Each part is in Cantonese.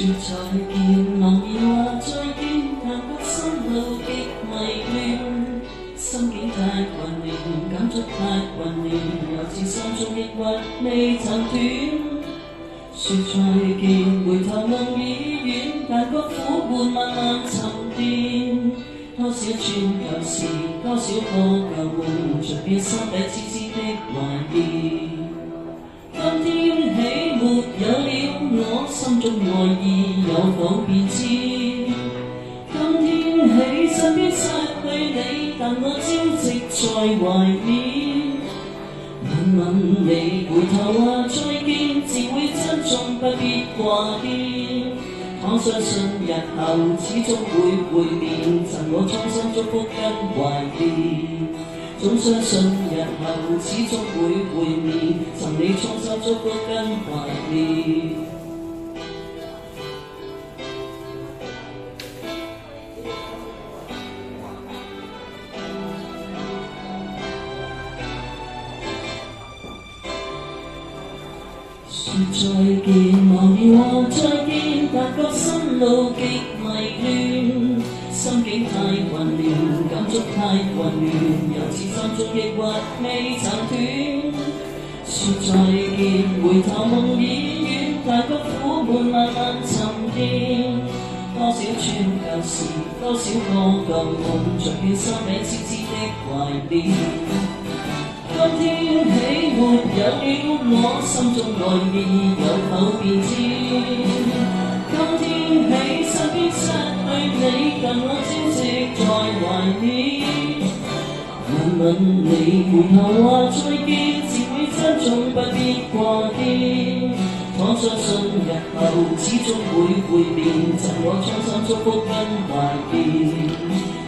說再見，茫然話再見，但覺心路極迷亂，心境太混亂，感觸太混亂，又似心中抑鬱未曾斷。說再見，回頭夢已遠，但覺苦悶慢慢沉澱。多少串舊事，多少個舊夢，隨遍心底痴痴的懷念。今天起沒有了我，心中愛意有否變遷？今天起身邊失去你，但我朝夕在懷念。問問你，回頭話再見，自會珍重不必掛牽。倘相信日後始終會會面，贈我衷心祝福跟懷念。總相信日後始終會會面，贈你衷心祝福跟懷念。說再見，茫然話再見，但覺心路極迷亂，心境太混亂，感觸太混亂，又似心中抑鬱未曾斷。說再見，回頭夢已遠，但覺苦悶慢慢沉澱。多少串舊事，多少個舊夢，隨遍心底痴痴的懷念。今天起沒有了我，心中愛意有否變遷？今天起身邊失去你，但我朝夕在懷念。問問你，回頭話再見，自會珍重不必掛牽。倘相信日後始終會會面，贈我衷心祝福跟懷念。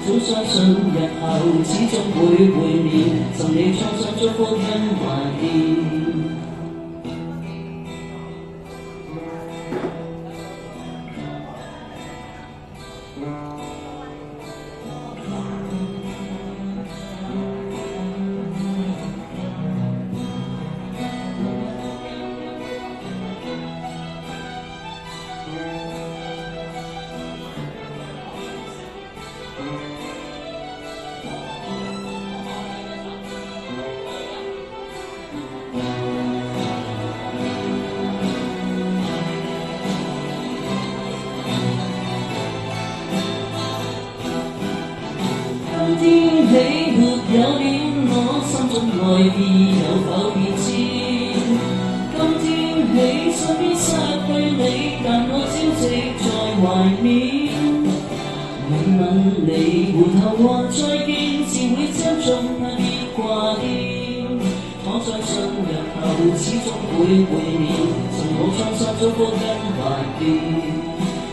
總相信日後始終會會面，贈你衷心祝福跟懷念。今天起沒有了我，心中愛意有否變遷？今天起身邊失去你，但我朝夕在懷念。問問你，回頭話再見，自會珍重不必掛牽。倘相信日後始終會會面，贈我衷心祝福跟懷念。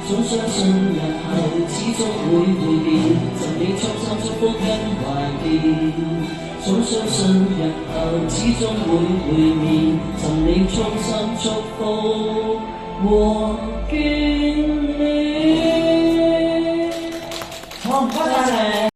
總相信日後始終會會面，贈你衷心祝福跟懷念。總相信日後始終會會面，贈你衷心祝福和眷戀。好，唔該晒你。